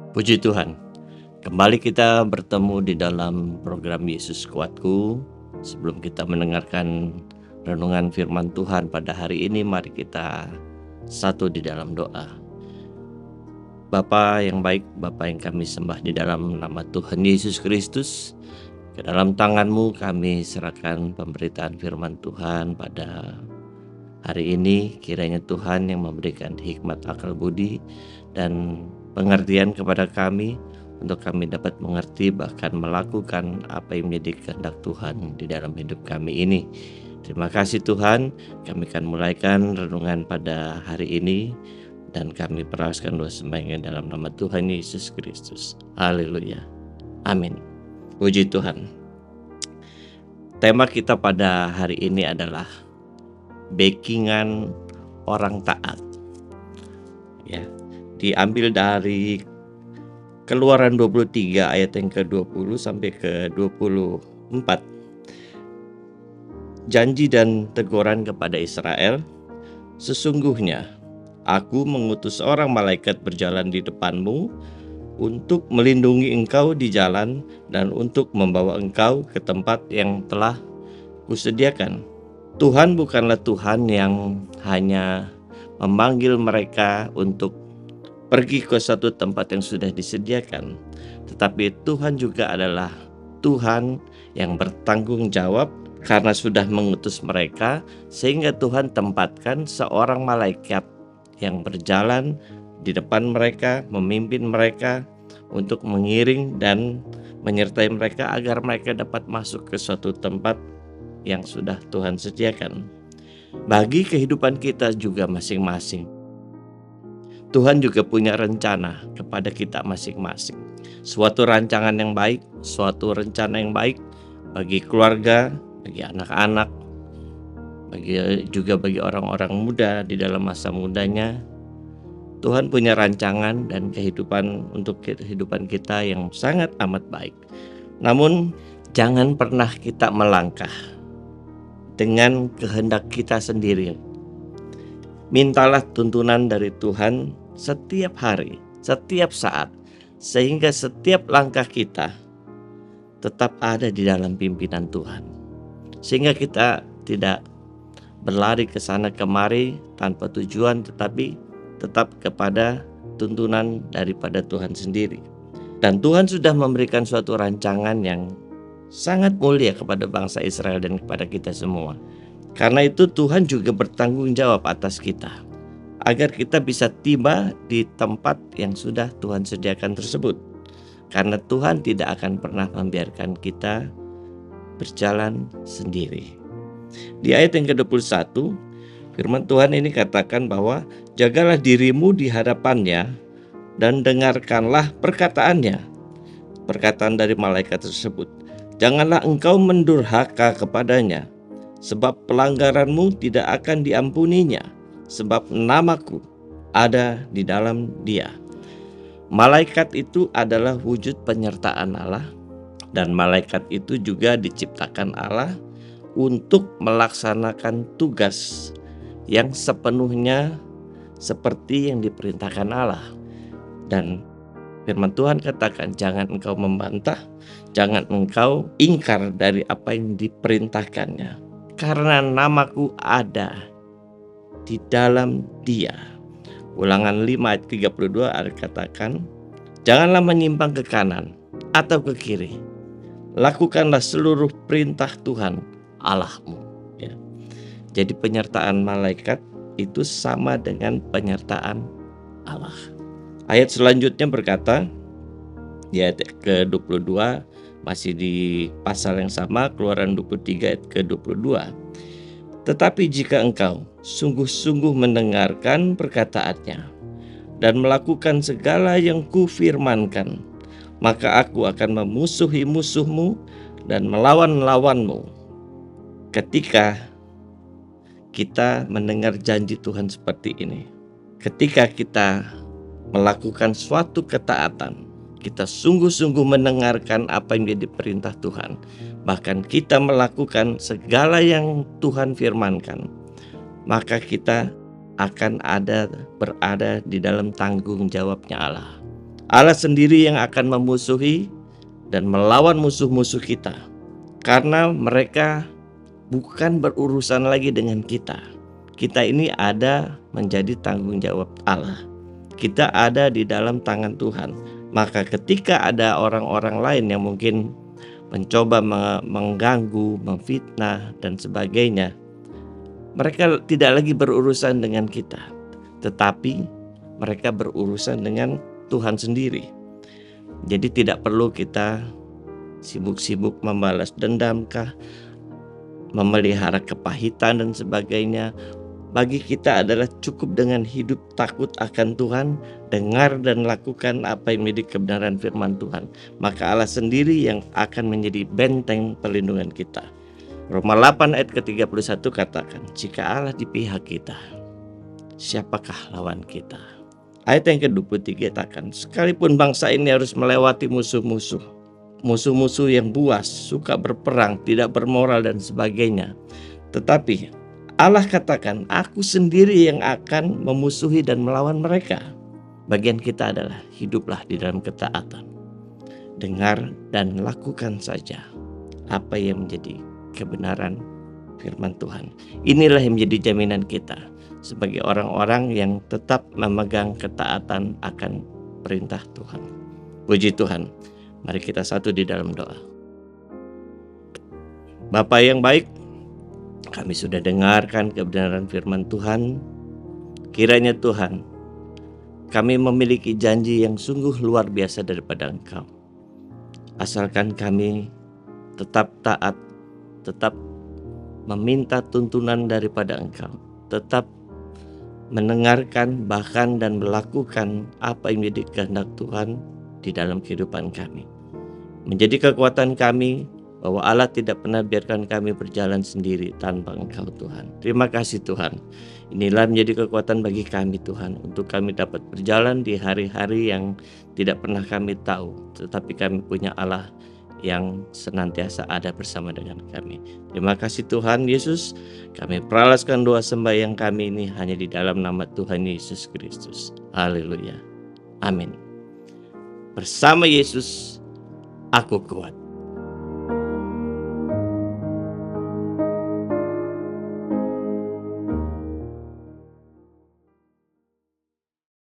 Puji Tuhan, kembali kita bertemu di dalam program Yesus Kuatku. Sebelum kita mendengarkan renungan firman Tuhan pada hari ini, mari kita satu di dalam doa. Bapa yang baik, Bapa yang kami sembah di dalam nama Tuhan Yesus Kristus, ke dalam tangan-Mu kami serahkan pemberitaan firman Tuhan pada hari ini. Kiranya Tuhan yang memberikan hikmat akal budi dan pengertian kepada kami, untuk kami dapat mengerti bahkan melakukan apa yang menjadi kehendak Tuhan di dalam hidup kami ini. Terima kasih Tuhan, kami akan mulaikan renungan pada hari ini dan kami peraskan doa sembahyang dalam nama Tuhan Yesus Kristus. Haleluya. Amin. Puji Tuhan. Tema kita pada hari ini adalah backingan orang taat. Ya, diambil dari Keluaran 23 ayat yang ke-20 sampai ke-24. Janji dan teguran kepada Israel, sesungguhnya aku mengutus seorang malaikat berjalan di depanmu untuk melindungi engkau di jalan dan untuk membawa engkau ke tempat yang telah kusediakan. Tuhan bukanlah Tuhan yang hanya memanggil mereka untuk pergi ke satu tempat yang sudah disediakan, tetapi Tuhan juga adalah Tuhan yang bertanggung jawab karena sudah mengutus mereka, sehingga Tuhan tempatkan seorang malaikat yang berjalan di depan mereka, memimpin mereka untuk mengiring dan menyertai mereka agar mereka dapat masuk ke suatu tempat yang sudah Tuhan sediakan. Bagi kehidupan kita juga masing-masing, Tuhan juga punya rencana kepada kita masing-masing. Suatu rancangan yang baik, suatu rencana yang baik bagi keluarga, bagi anak-anak, bagi orang-orang muda di dalam masa mudanya. Tuhan punya rancangan dan kehidupan untuk kehidupan kita yang sangat amat baik. Namun jangan pernah kita melangkah dengan kehendak kita sendiri. Mintalah tuntunan dari Tuhan setiap hari, setiap saat, sehingga setiap langkah kita tetap ada di dalam pimpinan Tuhan. Sehingga kita tidak berlari ke sana kemari tanpa tujuan, tetapi tetap kepada tuntunan daripada Tuhan sendiri. Dan Tuhan sudah memberikan suatu rancangan yang sangat mulia kepada bangsa Israel dan kepada kita semua. Karena itu Tuhan juga bertanggung jawab atas kita, agar kita bisa tiba di tempat yang sudah Tuhan sediakan tersebut. Karena Tuhan tidak akan pernah membiarkan kita berjalan sendiri. Di ayat yang ke-21, firman Tuhan ini katakan bahwa jagalah dirimu di hadapannya dan dengarkanlah perkataannya. Perkataan dari malaikat tersebut, janganlah engkau mendurhaka kepadanya, sebab pelanggaranmu tidak akan diampuninya, sebab namaku ada di dalam dia. Malaikat itu adalah wujud penyertaan Allah, dan malaikat itu juga diciptakan Allah untuk melaksanakan tugas yang sepenuhnya seperti yang diperintahkan Allah. Dan firman Tuhan katakan, jangan engkau membantah, jangan engkau ingkar dari apa yang diperintahkannya, karena namaku ada di dalam dia. Ulangan 5 ayat 32 ada katakan, janganlah menyimpang ke kanan atau ke kiri, lakukanlah seluruh perintah Tuhan Allahmu. Ya. Jadi penyertaan malaikat itu sama dengan penyertaan Allah. Ayat selanjutnya berkata, di ayat ke-22, masih di pasal yang sama, Keluaran 23 ayat ke-22. Tetapi jika engkau sungguh-sungguh mendengarkan perkataannya dan melakukan segala yang kufirmankan, maka aku akan memusuhi musuhmu dan melawan lawanmu. Ketika kita mendengar janji Tuhan seperti ini, ketika kita melakukan suatu ketaatan, kita sungguh-sungguh mendengarkan apa yang menjadi perintah Tuhan, bahkan kita melakukan segala yang Tuhan firmankan, maka kita akan berada di dalam tanggung jawabnya Allah. Allah sendiri yang akan memusuhi dan melawan musuh-musuh kita, karena mereka bukan berurusan lagi dengan kita. Kita ini ada menjadi tanggung jawab Allah. Kita ada di dalam tangan Tuhan. Maka ketika ada orang-orang lain yang mungkin mencoba mengganggu, memfitnah dan sebagainya, mereka tidak lagi berurusan dengan kita, tetapi mereka berurusan dengan Tuhan sendiri. Jadi tidak perlu kita sibuk-sibuk membalas dendamkah, memelihara kepahitan dan sebagainya. Bagi kita adalah cukup dengan hidup takut akan Tuhan, dengar dan lakukan apa yang menjadi kebenaran firman Tuhan. Maka Allah sendiri yang akan menjadi benteng perlindungan kita. Roma 8 ayat ke-31 katakan, jika Allah di pihak kita, siapakah lawan kita? Ayat yang ke-23 katakan, sekalipun bangsa ini harus melewati musuh-musuh yang buas, suka berperang, tidak bermoral dan sebagainya, tetapi Allah katakan, aku sendiri yang akan memusuhi dan melawan mereka. Bagian kita adalah hiduplah di dalam ketaatan. Dengar dan lakukan saja apa yang menjadi kebenaran firman Tuhan. Inilah yang menjadi jaminan kita sebagai orang-orang yang tetap memegang ketaatan akan perintah Tuhan. Puji Tuhan. Mari kita satu di dalam doa. Bapa yang baik, kami sudah dengarkan kebenaran firman Tuhan. Kiranya Tuhan, kami memiliki janji yang sungguh luar biasa daripada Engkau. Asalkan kami tetap taat, tetap meminta tuntunan daripada Engkau, tetap mendengarkan bahkan dan melakukan apa yang menjadi kehendak Tuhan di dalam kehidupan kami. Menjadi kekuatan kami bahwa Allah tidak pernah biarkan kami berjalan sendiri tanpa Engkau Tuhan. Terima kasih Tuhan. Inilah menjadi kekuatan bagi kami Tuhan, untuk kami dapat berjalan di hari-hari yang tidak pernah kami tahu, tetapi kami punya Allah yang senantiasa ada bersama dengan kami. Terima kasih Tuhan Yesus. Kami peralaskan doa sembahyang kami ini hanya di dalam nama Tuhan Yesus Kristus. Haleluya. Amin. Bersama Yesus, aku kuat.